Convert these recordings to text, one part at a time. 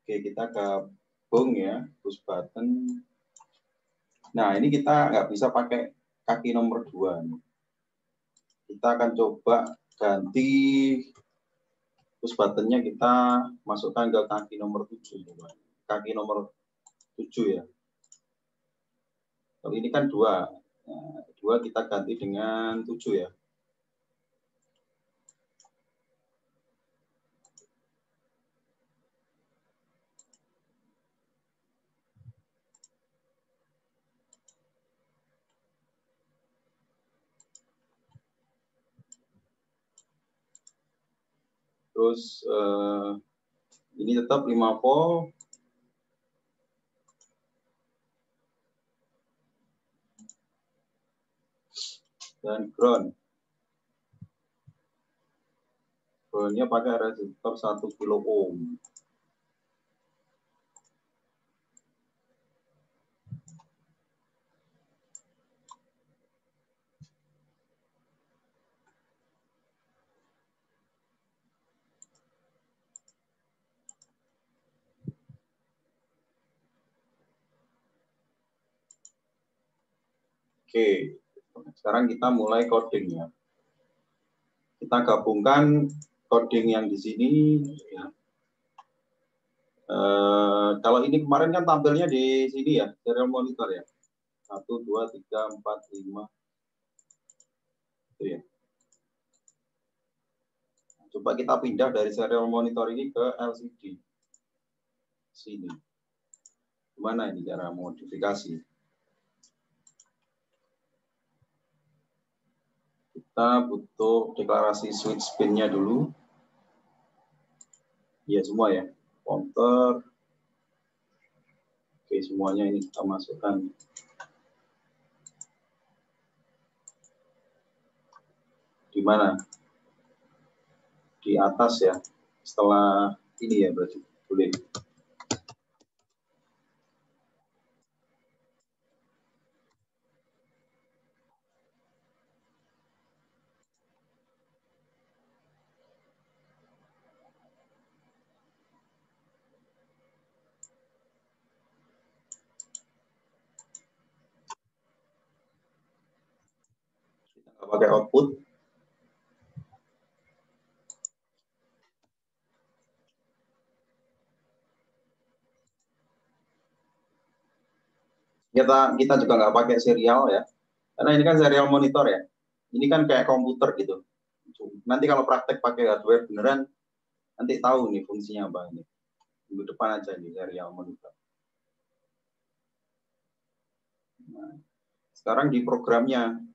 Oke, kita gabung ya, push button. Nah, ini kita nggak bisa pakai kaki nomor 2. Kita akan coba ganti push buttonnya, kita masukkan ke kaki nomor 7. Kaki nomor 7 ya. Kalau ini kan 2. Nah, 2 kita ganti dengan 7 ya. Terus ini tetap 5 volt. Dan ground. Groundnya pakai resistor 1 kilo ohm. Oke, sekarang kita mulai codingnya. Kita gabungkan coding yang di sini. Ya. Kalau ini kemarin kan tampilnya di sini ya, serial monitor ya. 1, 2, 3, 4, 5. Itu ya. Coba kita pindah dari serial monitor ini ke LCD. Sini. Gimana ini cara modifikasi? Kita butuh deklarasi switch pin-nya dulu. Ya semua ya. Counter. Oke, semuanya ini kita masukkan. Di mana? Di atas ya. Setelah ini ya berarti. Boleh. Kita pakai output. Kita juga nggak pakai serial ya, karena ini kan serial monitor ya. Ini kan kayak komputer gitu. Nanti kalau praktek pakai hardware beneran, nanti tahu nih fungsinya apa ini. Minggu depan aja di serial monitor. Nah, sekarang di programnya.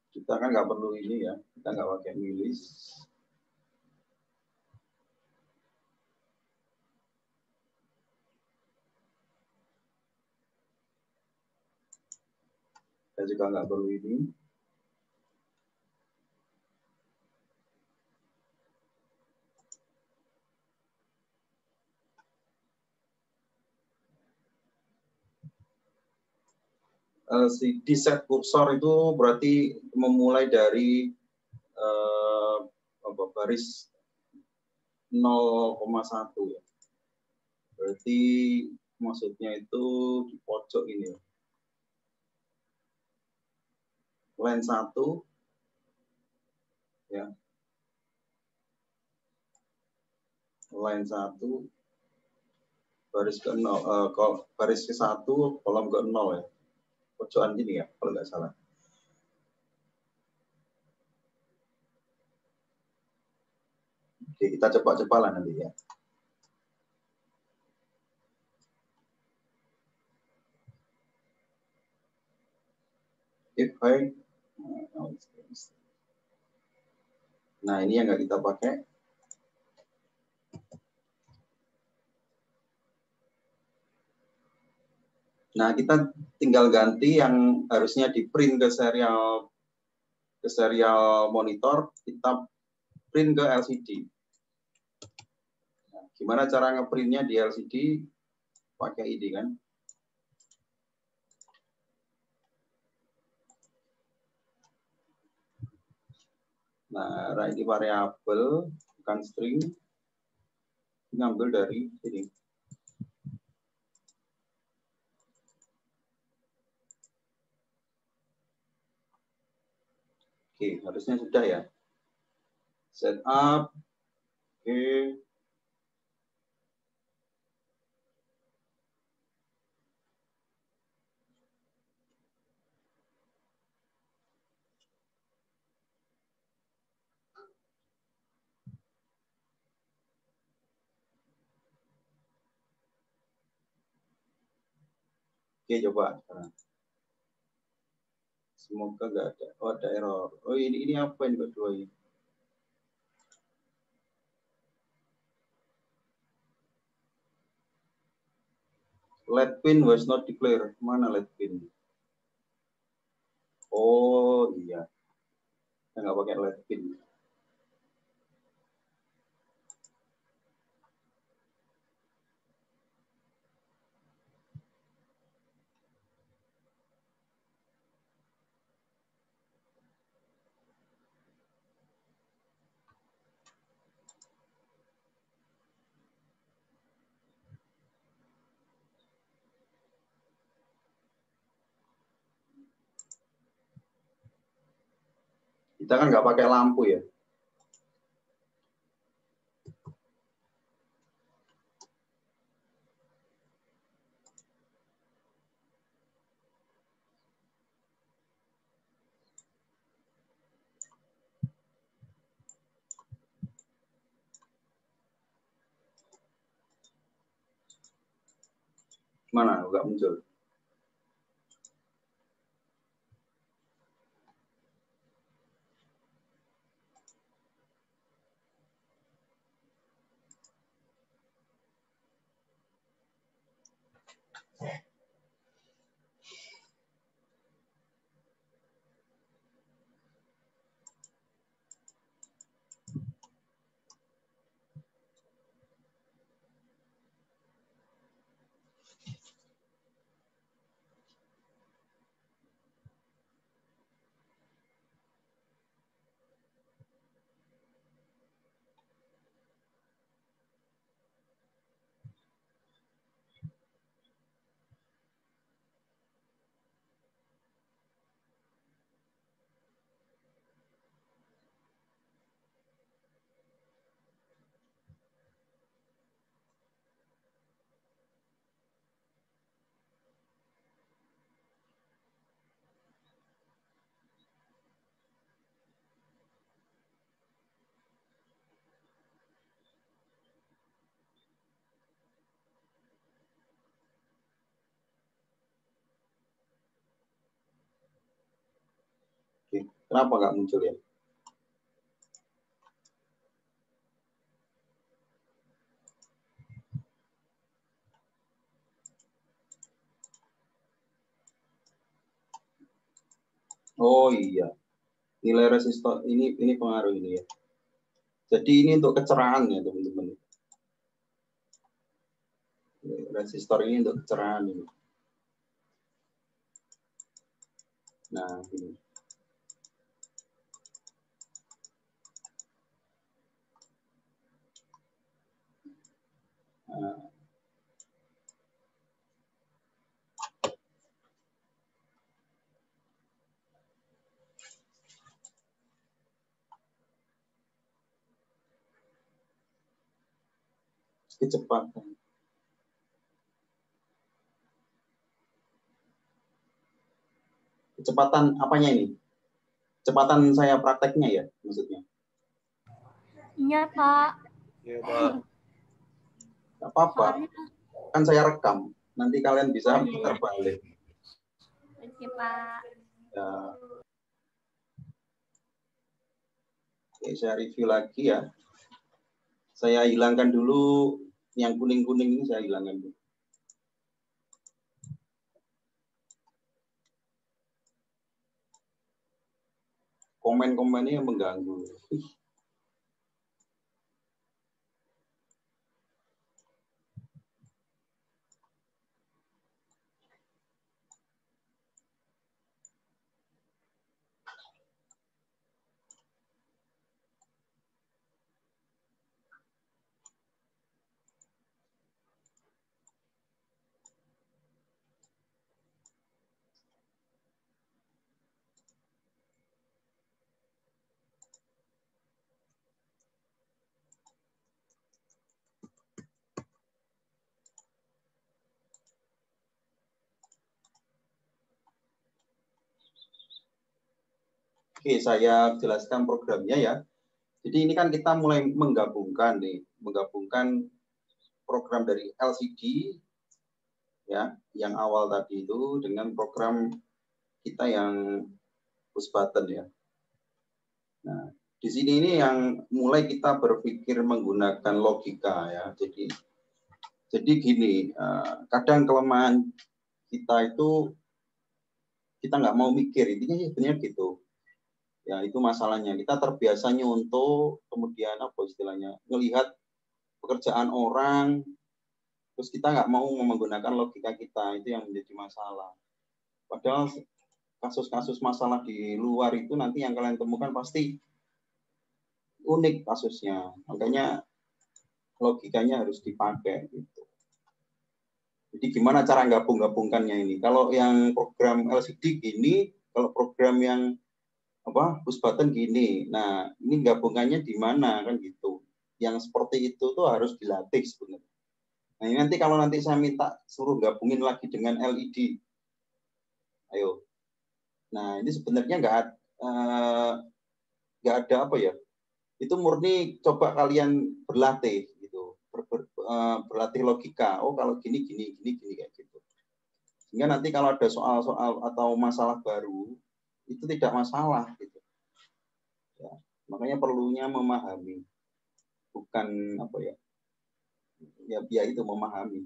Kita kan nggak perlu ini ya, kita nggak pakai milis. Kita juga nggak perlu ini. Si di set kursor itu berarti memulai dari baris 0,1 ya. Berarti maksudnya itu di pojok ini ya. Line 1 ya. Line 1 baris ke 0, baris ke 1 kolom ke 0 ya. Pojokan gini ya kalau nggak salah. Oke, kita coba lah nanti ya. if I. Nah, ini yang nggak kita pakai. Nah, kita tinggal ganti yang harusnya di print ke serial monitor, kita print ke LCD. Nah, gimana cara ngeprintnya di LCD? Pakai ini kan. Nah, ini variabel bukan string, ngambil dari ini. Oke, harusnya sudah ya. Setup. Oke. Oke, coba sekarang. Semoga nggak ada. Oh, ada error. Oh, ini apa yang kedua ini? Let pin was not declared. Mana let pin? Oh, iya. Saya nggak pakai let pin. Kita kan nggak pakai lampu ya. Mana? Nggak muncul. Oke. Kenapa nggak muncul ya? Oh iya, nilai resistor ini pengaruh ini ya. Jadi ini untuk kecerahan ya teman-teman. Resistor ini untuk kecerahan ini. Nah ini. Nah, kecepatan. Kecepatan apanya ini? Kecepatan saya prakteknya ya maksudnya. Iya, Pak. Iya, Pak. Gak apa-apa. Kan saya rekam. Nanti kalian bisa putar balik. Oke, Pak. Ya. Oke, saya review lagi ya. Saya hilangkan dulu yang kuning-kuning ini, saya hilangkan dulu. Komen-komennya yang mengganggu. Oke, saya jelaskan programnya ya. Jadi ini kan kita mulai menggabungkan program dari LCD ya, yang awal tadi itu dengan program kita yang push button ya. Nah, di sini ini yang mulai kita berpikir menggunakan logika ya. Jadi gini, kadang kelemahan kita itu kita nggak mau mikir, intinya sebenarnya gitu. Ya itu masalahnya. Kita terbiasanya untuk kemudian apa istilahnya melihat pekerjaan orang, terus kita nggak mau menggunakan logika kita, itu yang menjadi masalah. Padahal kasus-kasus masalah di luar itu nanti yang kalian temukan pasti unik kasusnya. Makanya logikanya harus dipakai gitu. Jadi gimana cara gabung-gabungkannya ini? Kalau yang program LCD gini, kalau program yang push button gini. Nah, ini gabungannya di mana kan gitu. Yang seperti itu tuh harus dilatih sebenarnya. Nah, ini nanti kalau nanti saya minta suruh gabungin lagi dengan LED. Ayo. Nah, ini sebenarnya nggak ada apa ya. Itu murni coba kalian berlatih gitu. Berlatih logika. Oh, kalau gini kayak gitu. Sehingga nanti kalau ada soal-soal atau masalah baru, itu tidak masalah gitu. Ya, makanya perlunya memahami, bukan apa ya, ya itu memahami.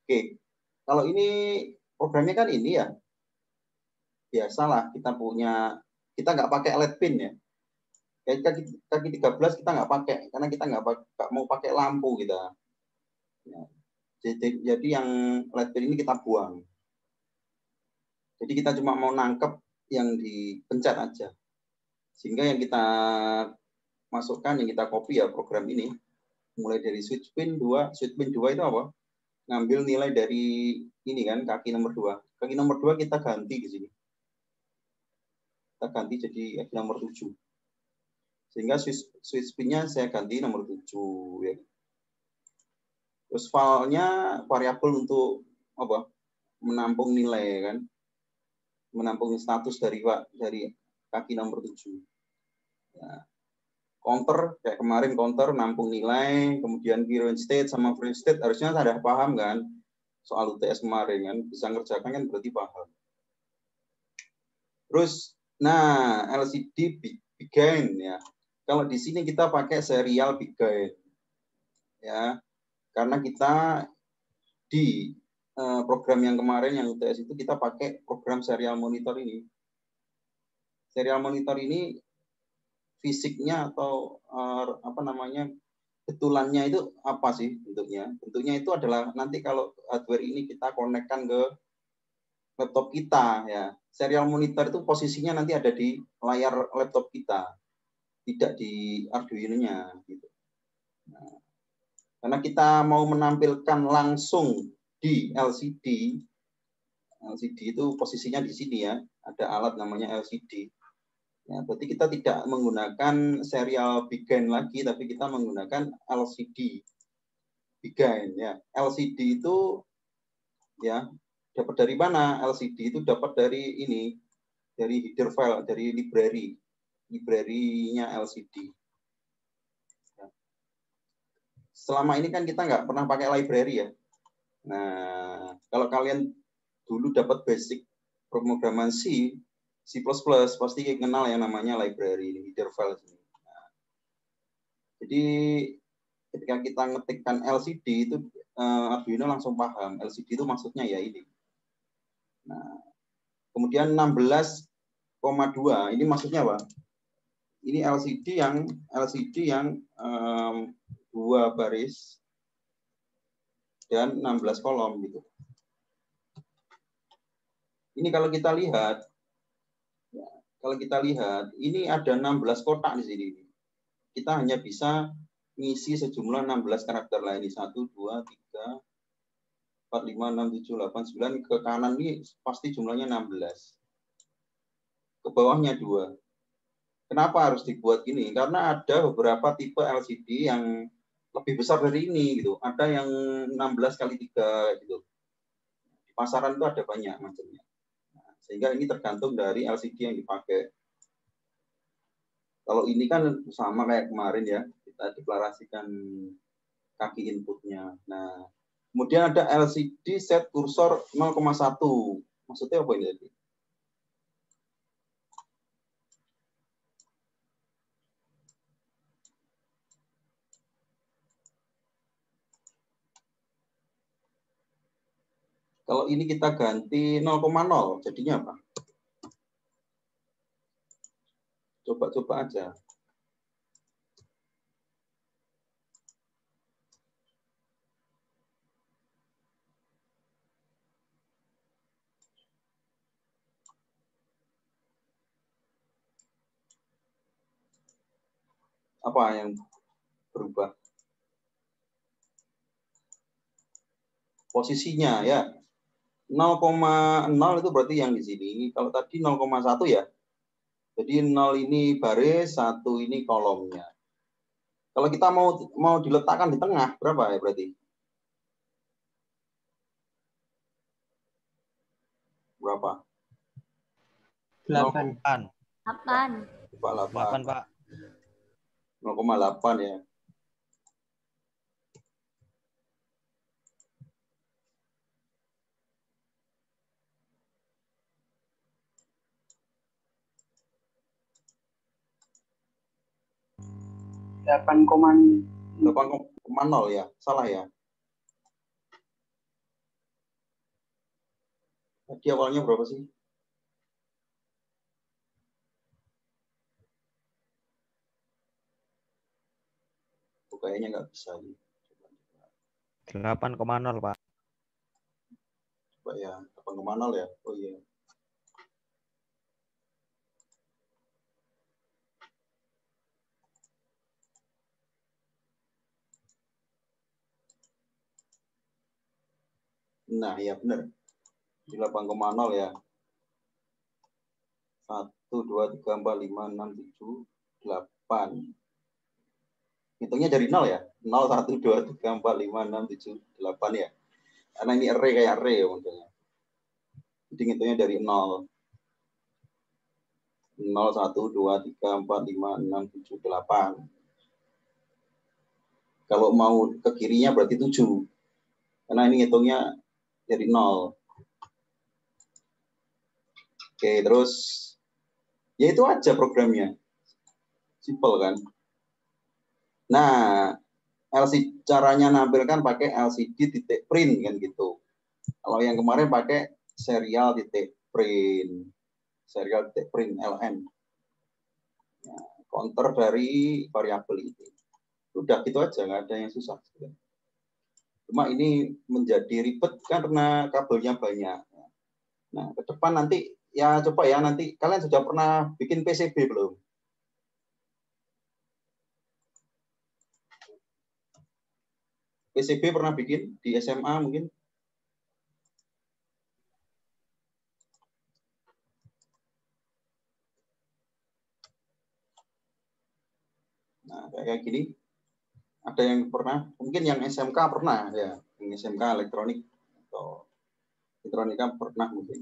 Oke, kalau ini programnya kan ini ya, biasalah kita nggak pakai LED pin ya. Kayak kaki 13 kita nggak pakai, karena kita nggak mau pakai lampu kita. Ya, jadi yang LED pin ini kita buang. Jadi kita cuma mau nangkep yang dipencet aja. Sehingga yang kita masukkan, yang kita copy ya program ini, mulai dari switch pin 2 itu apa? Ngambil nilai dari ini kan, kaki nomor 2. Kaki nomor 2 kita ganti di sini. Kita ganti jadi kaki nomor 7. Sehingga switch pin-nya saya ganti nomor 7 ya. Terus filenya variabel untuk apa? Menampung nilai kan. Menampung status dari kaki nomor 7. Ya. Counter kayak kemarin counter nampung nilai, kemudian current state sama free state harusnya ada paham kan soal UTS kemarin kan, bisa ngerjakan kan berarti paham. Terus nah LCD begin ya. Kalau di sini kita pakai serial begin ya, karena kita di program yang kemarin yang UTS itu kita pakai program serial monitor ini. Serial monitor ini fisiknya atau betulannya itu apa sih bentuknya? Bentuknya itu adalah nanti kalau hardware ini kita konekkan ke laptop kita ya. Serial monitor itu posisinya nanti ada di layar laptop kita, tidak di Arduino-nya gitu. Nah, karena kita mau menampilkan langsung di LCD. LCD itu posisinya di sini ya, ada alat namanya LCD. Ya, berarti kita tidak menggunakan serial begin lagi, tapi kita menggunakan LCD begin ya. LCD itu ya dapat dari mana? LCD itu dapat dari ini, dari header file, dari library-nya LCD. Ya. Selama ini kan kita nggak pernah pakai library ya. Nah, kalau kalian dulu dapat basic pemrograman C, C++ pasti kenal yang namanya library header file ini. Nah, jadi ketika kita ngetikkan LCD itu Arduino langsung paham LCD itu maksudnya ya ini. Nah, kemudian 16,2 ini maksudnya apa? Ini LCD yang 2 baris dan 16 kolom gitu. Ini kalau kita lihat, ini ada 16 kotak di sini. Kita hanya bisa ngisi sejumlah 16 karakter lain. 1, 2, 3, 4, 5, 6, 7, 8, 9. Ke kanan ini pasti jumlahnya 16. Ke bawahnya 2. Kenapa harus dibuat gini? Karena ada beberapa tipe LCD yang lebih besar dari ini gitu. Ada yang 16 kali 3 gitu. Di pasaran itu ada banyak macamnya. Nah, sehingga ini tergantung dari LCD yang dipakai. Kalau ini kan sama kayak kemarin ya, kita deklarasikan kaki inputnya. Nah, kemudian ada LCD set kursor 0,1. Maksudnya apa ini? Kalau ini kita ganti 0,0, jadinya apa? Coba-coba aja. Apa yang berubah? Posisinya ya. 0,0 itu berarti yang di sini. Kalau tadi 0,1 ya. Jadi 0 ini baris, 1 ini kolomnya. Kalau kita mau diletakkan di tengah, berapa ya berarti? Berapa? 8. 8. 8, Pak. 0,8 ya. Delapan koma 8,0 ya, salah ya. Tadi awalnya berapa sih? Kayaknya nggak bisa. 8,0, Pak. Coba ya, 8,0 ya. Oh iya. Nah, ya benar. Di 8,0 ya. 1, 2, 3, 4, 5, 6, 7, 8. Hitungnya dari 0 ya. 0, 1, 2, 3, 4, 5, 6, 7, 8 ya. Karena ini array kayak array ya modelnya. Jadi hitungnya dari 0. 0, 1, 2, 3, 4, 5, 6, 7, 8. Kalau mau ke kirinya berarti 7. Karena ini hitungnya dari 0. Oke, terus ya itu aja programnya. Simple kan? Nah, caranya nampilkan pakai LCD titik print kan gitu. Kalau yang kemarin pakai serial titik print. Serial titik print LN. Nah, counter dari variabel itu. Udah gitu aja, nggak ada yang susah. Cuma ini menjadi ribet karena kabelnya banyak. Nah, ke depan nanti ya coba ya nanti kalian sudah pernah bikin PCB belum? PCB pernah bikin di SMA mungkin? Nah, kayak gini. Ada yang pernah, mungkin yang SMK pernah ya, yang SMK elektronik atau elektronika pernah mungkin.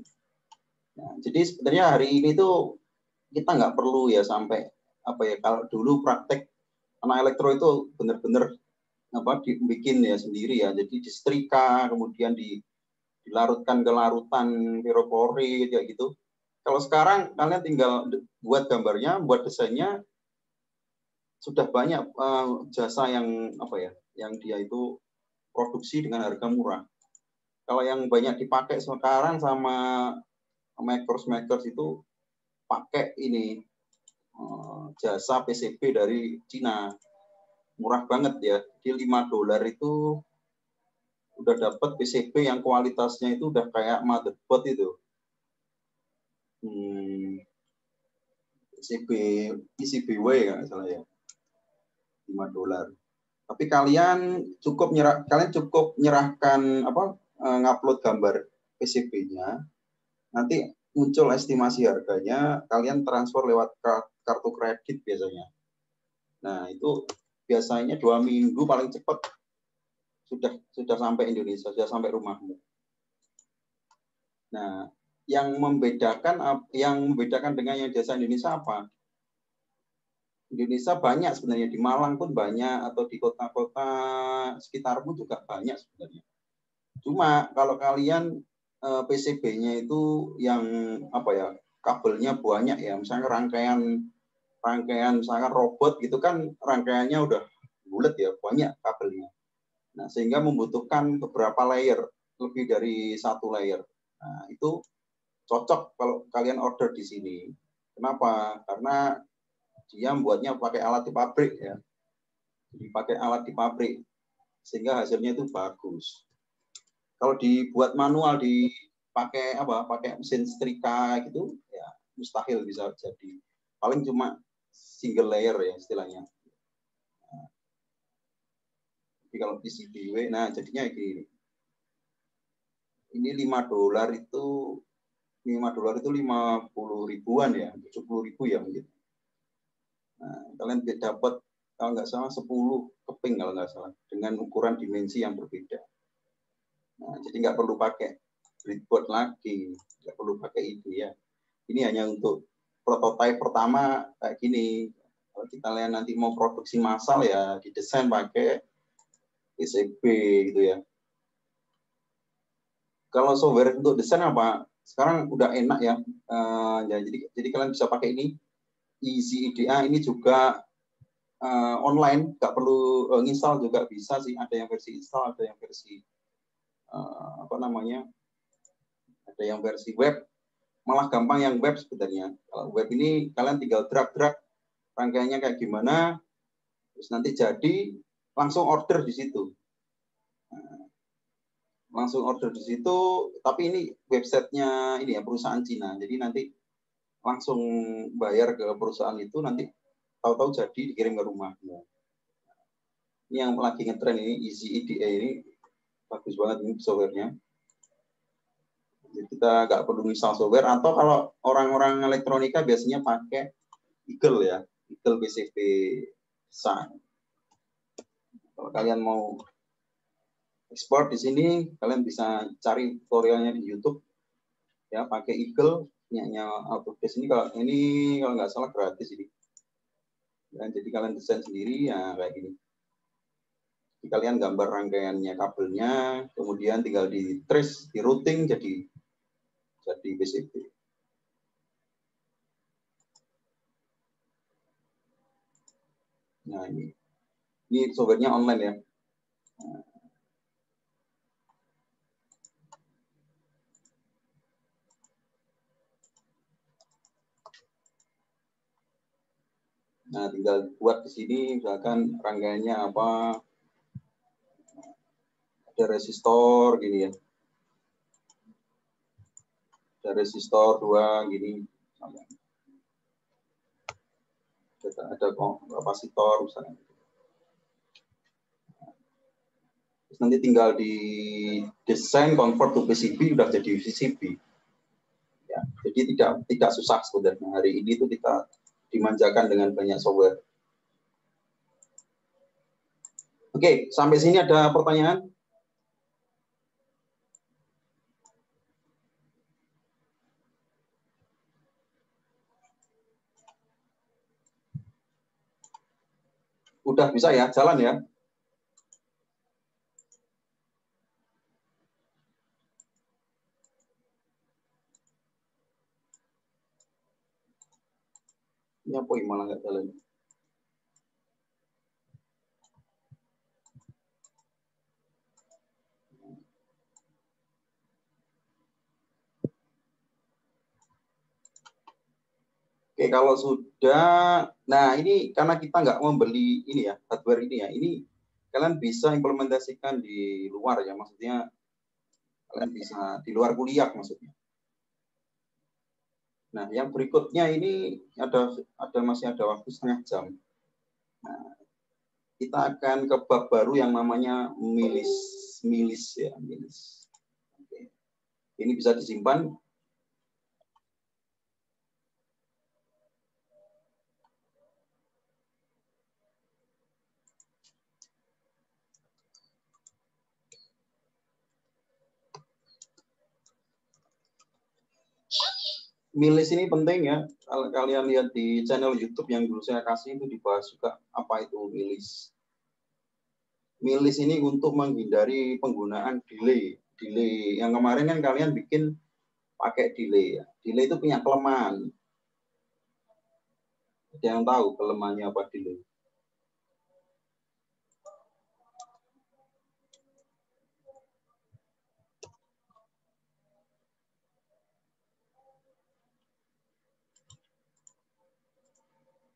Nah, jadi sebenarnya hari ini tuh kita nggak perlu ya sampai apa ya, kalau dulu praktek anak elektro itu benar-benar apa dibikin ya sendiri ya, jadi disetrika kemudian dilarutkan ke larutan piroporit kayak gitu. Kalau sekarang kalian tinggal buat gambarnya, buat desainnya, sudah banyak jasa yang apa ya, yang dia itu produksi dengan harga murah. Kalau yang banyak dipakai sekarang sama makers itu pakai ini jasa PCB dari Cina, murah banget ya, di $5 itu udah dapat PCB yang kualitasnya itu udah kayak motherboard itu. PCBW ya nggak salah ya, $5. Tapi kalian cukup nyerahkan apa, ngupload gambar PCB-nya, nanti muncul estimasi harganya, kalian transfer lewat kartu kredit biasanya. Nah itu biasanya 2 minggu paling cepat sudah sampai Indonesia, sudah sampai rumahmu. Nah, yang membedakan dengan yang jasa Indonesia apa? Indonesia banyak sebenarnya, di Malang pun banyak, atau di kota-kota sekitarmu juga banyak sebenarnya. Cuma kalau kalian PCB-nya itu yang apa ya, kabelnya banyak ya, misalnya rangkaian misalkan robot gitu kan, rangkaiannya udah bulat ya, banyak kabelnya. Nah, sehingga membutuhkan beberapa layer, lebih dari 1 layer. Nah, itu cocok kalau kalian order di sini. Kenapa? Karena dia membuatnya pakai alat di pabrik ya. Jadi pakai alat di pabrik sehingga hasilnya itu bagus. Kalau dibuat manual, dipakai apa? Pakai mesin setrika gitu ya, mustahil bisa jadi. Paling cuma single layer ya istilahnya. Nah, jadi kalau PCBW, nah jadinya gini. Ini $5 itu $50 ribuan ya, 70.000 ya mungkin. Nah, kalian dapat kalau nggak salah 10 keping kalau nggak salah, dengan ukuran dimensi yang berbeda. Nah, jadi nggak perlu pakai breadboard lagi, nggak perlu pakai itu ya. Ini hanya untuk prototipe pertama kayak gini. Kalau kita lihat nanti mau produksi massal ya didesain pakai PCB gitu ya. Kalau software untuk desain apa? Sekarang udah enak ya. Ya jadi kalian bisa pakai ini. Easy IDEA ini juga online, nggak perlu nginstal juga bisa sih. Ada yang versi install, ada yang versi apa namanya? Ada yang versi web. Malah gampang yang web sebenarnya. Kalau web ini kalian tinggal drag rangkaiannya kayak gimana, terus nanti jadi langsung order di situ. Langsung order di situ, tapi ini websitenya ini ya perusahaan Cina. Jadi nanti langsung bayar ke perusahaan itu, nanti tahu-tahu jadi dikirim ke rumahmu. Ini yang lagi ngetren ini, Easy IDEA ini bagus banget ini softwarenya. Jadi kita nggak perlu install software, atau kalau orang-orang elektronika biasanya pakai Eagle ya, Eagle PCB Design. Kalau kalian mau ekspor di sini, kalian bisa cari tutorialnya di YouTube ya, pakai Eagle punyanya Autodesk ini. Kalau nggak salah gratis ini. Dan jadi kalian desain sendiri ya kayak gini. Jadi kalian gambar rangkaiannya, kabelnya, kemudian tinggal di trace, di routing jadi PCB. Nah ini softwarenya online ya. Nah, tinggal buat di sini, misalkan rangkaiannya apa, ada resistor gini ya, ada resistor 2 gini, ada kapasitor misalnya. Terus nanti tinggal di desain convert to PCB, udah jadi PCB. Ya, jadi tidak susah sebenarnya. Hari ini tuh kita dimanjakan dengan banyak software. Oke, sampai sini ada pertanyaan? Udah bisa ya, jalan ya? Ini apa yang malah nggak jalan? Oke, kalau sudah, nah ini karena kita nggak membeli ini ya, hardware ini ya, ini kalian bisa implementasikan di luar ya, maksudnya kalian bisa di luar kuliah maksudnya. Nah, yang berikutnya ini masih ada waktu setengah jam. Nah, kita akan ke bab baru yang namanya milis ya, milis. Oke. Ini bisa disimpan. Milis ini penting ya. Kalau kalian lihat di channel YouTube yang dulu saya kasih itu dibahas juga apa itu milis. Milis ini untuk menghindari penggunaan delay. Delay yang kemarin kan kalian bikin pakai delay ya. Delay itu punya kelemahan. Ada yang tahu kelemahannya apa delay?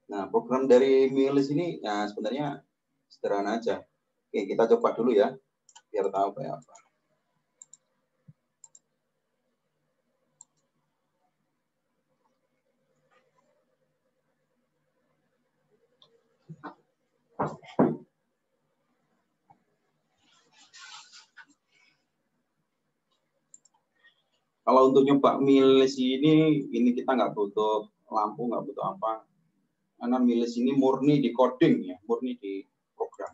Nah, program dari milis ini ya sebenarnya sederhana aja. Oke, kita coba dulu ya, biar tahu kayak apa. Kalau untuk nyoba milis ini kita nggak butuh lampu, nggak butuh apa. Karena milis ini murni di coding ya, murni di program.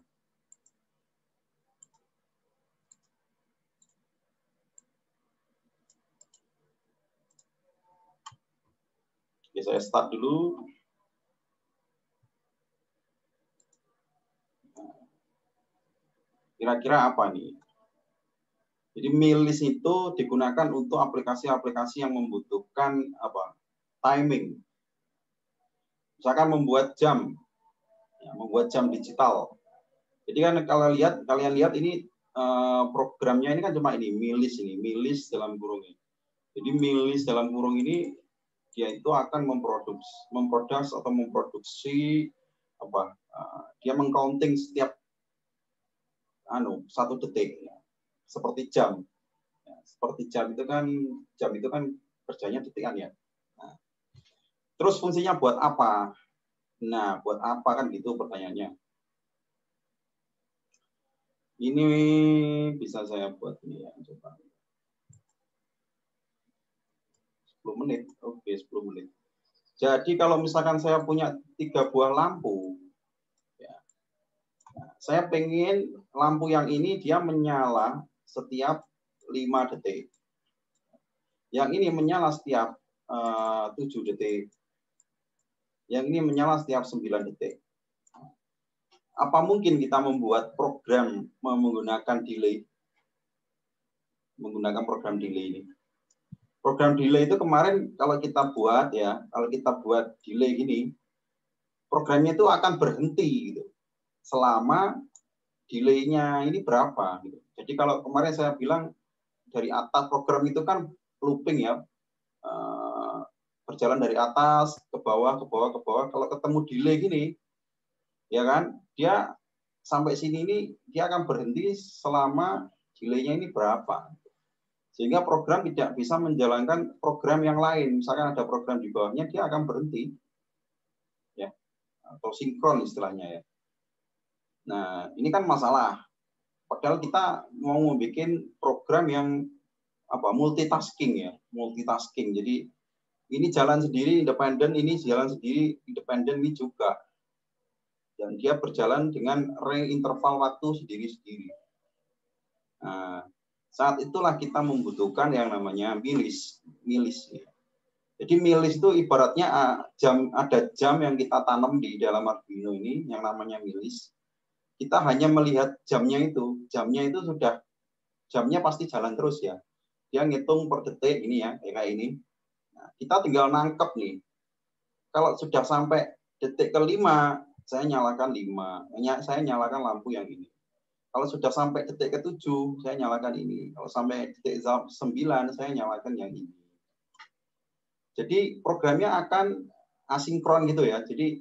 Oke, saya start dulu. Kira-kira apa nih? Jadi milis itu digunakan untuk aplikasi-aplikasi yang membutuhkan apa? Timing. Misalkan membuat jam, ya, membuat jam digital. Jadi kan kalau kalian lihat ini programnya ini kan cuma ini milis dalam kurung ini. Jadi milis dalam kurung ini dia itu akan memproduksi apa? Dia mengcounting setiap 1 detik ya. Seperti jam. Ya, seperti jam itu kan kerjanya detikan ya. Nah, terus fungsinya buat apa? Nah, buat apa kan gitu pertanyaannya. Ini bisa saya buat ini ya, coba. 10 menit. Oke, 10 menit. Jadi kalau misalkan saya punya 3 buah lampu, ya, saya pengen lampu yang ini dia menyala setiap 5 detik. Yang ini menyala setiap 7 detik. Yang ini menyala setiap 9 detik. Apa mungkin kita membuat program menggunakan delay? Menggunakan program delay ini. Program delay itu kemarin kalau kita buat delay gini, programnya itu akan berhenti gitu. Selama delay-nya ini berapa gitu. Jadi kalau kemarin saya bilang dari atas program itu kan looping ya. Berjalan dari atas ke bawah ke bawah ke bawah. Kalau ketemu delay gini, ya kan, dia sampai sini ini dia akan berhenti selama delay-nya ini berapa. Sehingga program tidak bisa menjalankan program yang lain. Misalkan ada program di bawahnya, dia akan berhenti. Ya, atau sinkron istilahnya ya. Nah, ini kan masalah. Padahal kita mau membuat program yang multitasking ya, multitasking. Jadi ini jalan sendiri independen, ini jalan sendiri independen, ini juga. Dan dia berjalan dengan range interval waktu sendiri-sendiri. Nah, saat itulah kita membutuhkan yang namanya milis. Ya. Jadi milis itu ibaratnya ada jam yang kita tanam di dalam Arduino ini yang namanya milis. Kita hanya melihat jamnya itu jamnya pasti jalan terus ya. Dia ngitung per detik ini ya, kayak ini. Nah, kita tinggal nangkep nih. kalau sudah sampai detik ke-5, saya nyalakan 5. Saya nyalakan lampu yang ini. Kalau sudah sampai detik ke-7, saya nyalakan ini. Kalau sampai detik 9, saya nyalakan yang ini. Jadi programnya akan asinkron gitu ya. Jadi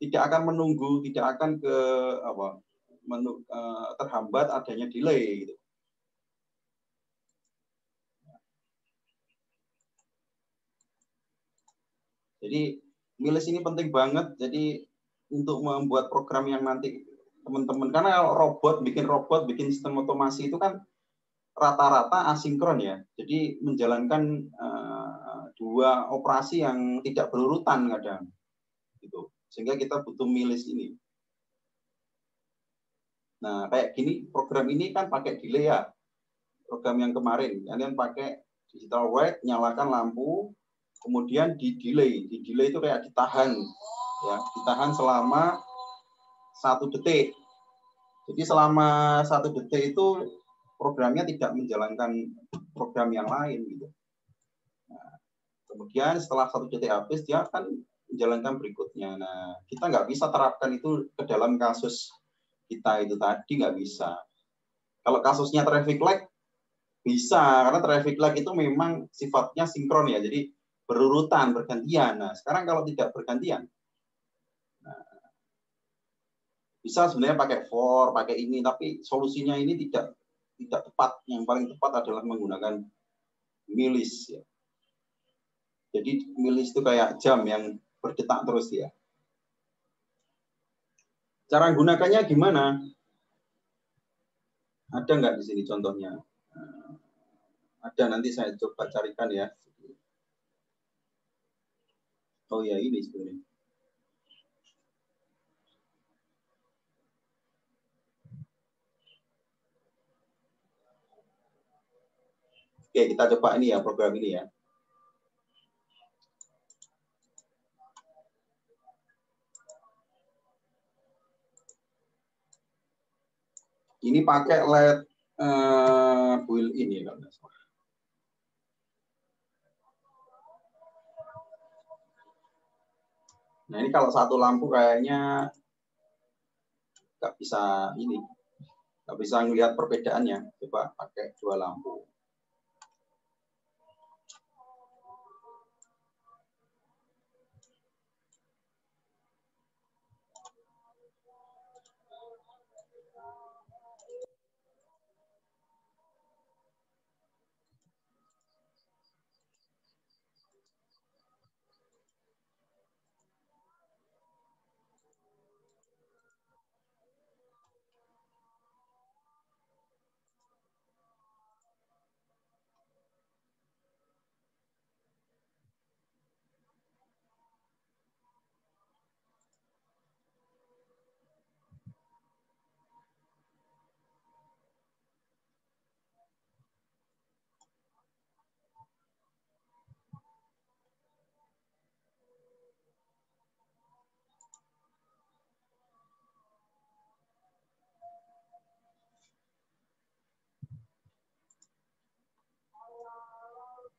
tidak akan menunggu, tidak akan terhambat adanya delay gitu. Jadi milis ini penting banget. Jadi untuk membuat program yang nanti teman-teman, karena bikin robot, bikin sistem otomasi itu kan rata-rata asinkron ya. Jadi menjalankan dua operasi yang tidak berurutan kadang, gitu. Sehingga kita butuh milis ini. Nah, kayak gini program ini kan pakai delay ya. Program yang kemarin kalian pakai digital write, nyalakan lampu, kemudian di delay. Di delay itu kayak ditahan, ya, ditahan selama 1 detik. Jadi selama 1 detik itu programnya tidak menjalankan program yang lain gitu. Nah, kemudian setelah 1 detik habis dia akan menjalankan berikutnya. Nah, kita nggak bisa terapkan itu ke dalam kasus kita itu tadi, nggak bisa. Kalau kasusnya traffic light bisa, karena traffic light itu memang sifatnya sinkron ya, jadi berurutan, bergantian. Nah, sekarang kalau tidak bergantian, bisa sebenarnya pakai for, pakai ini, tapi solusinya ini tidak tepat. Yang paling tepat adalah menggunakan milis ya. Jadi milis itu kayak jam yang berdetak terus ya. Cara gunakannya gimana? Ada nggak di sini contohnya? Ada, nanti saya coba carikan ya. Oh ya, ini sebenarnya. Oke, kita coba ini ya, program ini ya. Ini pakai LED build ini kalau nggak salah. Nah, ini kalau satu lampu kayaknya nggak bisa ini, nggak bisa ngelihat perbedaannya. Coba pakai 2 lampu.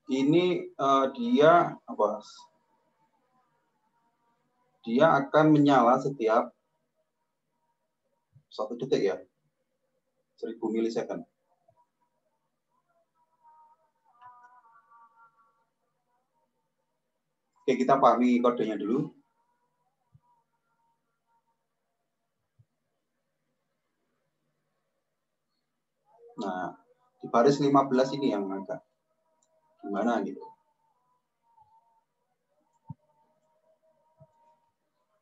Ini dia apa? Dia akan menyala setiap 1 detik ya, 1000 milisecond. Oke, kita pahami kodenya dulu. Nah, di baris 15 ini yang agak gimana gitu.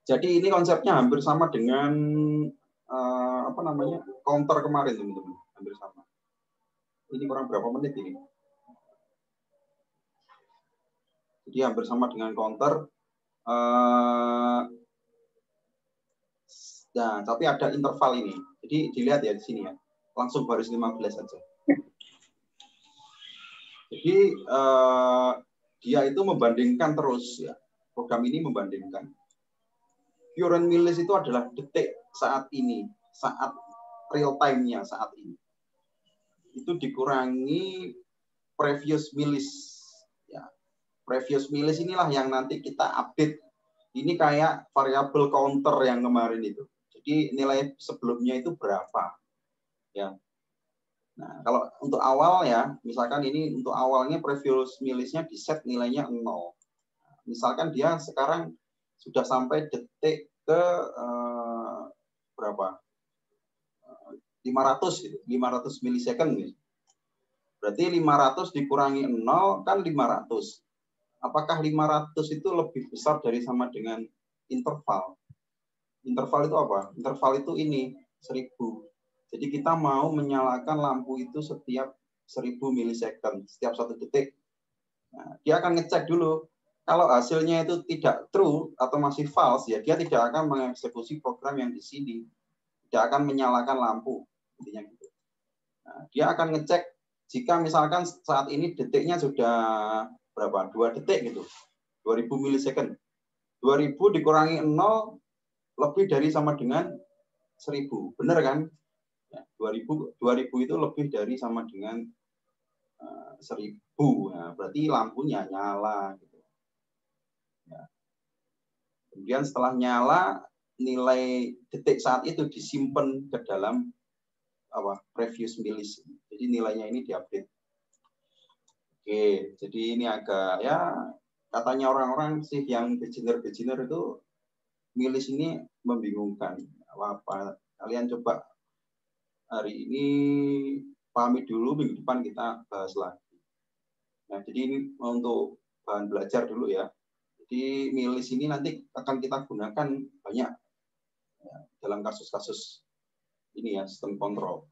Jadi ini konsepnya hampir sama dengan counter kemarin teman-teman, hampir sama. Ini kurang berapa menit ini? Jadi hampir sama dengan counter. Nah, tapi ada interval ini. Jadi dilihat ya di sini ya. Langsung baris 15 saja. Jadi dia itu membandingkan terus ya. Program ini membandingkan. Current milis itu adalah detik saat ini, saat real time-nya saat ini. Itu dikurangi previous milis. Ya. Previous milis inilah yang nanti kita update Ini kayak variabel counter yang kemarin itu. Jadi nilai sebelumnya itu berapa? Ya. Nah, kalau untuk awal ya, misalkan ini untuk awalnya previous milisnya di set nilainya 0. Misalkan dia sekarang sudah sampai detik ke berapa? 500 gitu, 500 milisecond gitu. Berarti 500 dikurangi 0 kan 500. Apakah 500 itu lebih besar dari sama dengan interval? Interval itu apa? Interval itu ini 1000. Jadi kita mau menyalakan lampu itu setiap 1000 milisecond, setiap 1 detik. Nah, dia akan ngecek dulu. Kalau hasilnya itu tidak true atau masih false, ya dia tidak akan mengeksekusi program yang di sini. Tidak akan menyalakan lampu. Intinya gitu. Nah, dia akan ngecek jika misalkan saat ini detiknya sudah berapa? 2 detik gitu. 2000 milisecond. 2000 dikurangi 0 lebih dari sama dengan 1000. Benar kan? Ya, 2000 itu lebih dari sama dengan 1000. Nah, berarti lampunya nyala gitu. Ya. Kemudian setelah nyala, nilai detik saat itu disimpan ke dalam previous milis. Jadi nilainya ini diupdate. Oke, jadi ini agak ya katanya orang-orang sih yang beginner itu milis ini membingungkan. Apa kalian coba hari ini pahami dulu, minggu depan kita bahas lagi. Nah, jadi ini untuk bahan belajar dulu ya. Jadi milis ini nanti akan kita gunakan banyak ya, dalam kasus-kasus ini ya, sistem kontrol.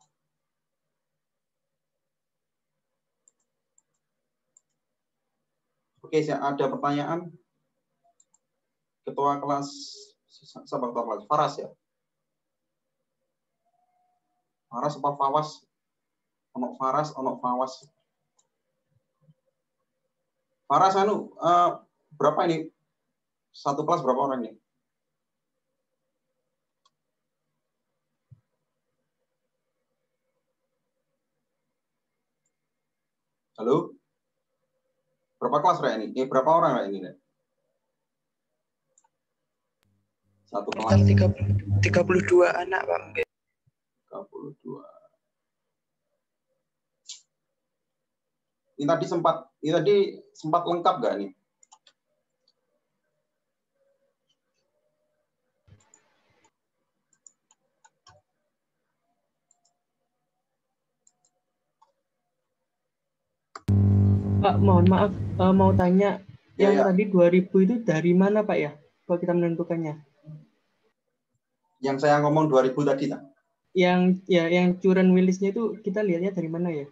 Oke, ada pertanyaan? Ketua kelas, siapa ketua kelas? Faras ya? Faras apa Fawas? Onok Faras, onok Fawas. Faras berapa ini? Satu kelas berapa orang nih? Halo? Berapa kelas Rek ini? Berapa orang Rek ini? Satu kelas. 32 anak, Pak. 32. Ini tadi sempat lengkap nggak nih? Pak, mohon maaf, mau tanya, Ya, yang ya. tadi 2000 itu dari mana Pak ya, kalau kita menentukannya? Yang saya ngomong 2000 tadi, tak? Yang current milisnya itu kita lihatnya dari mana ya?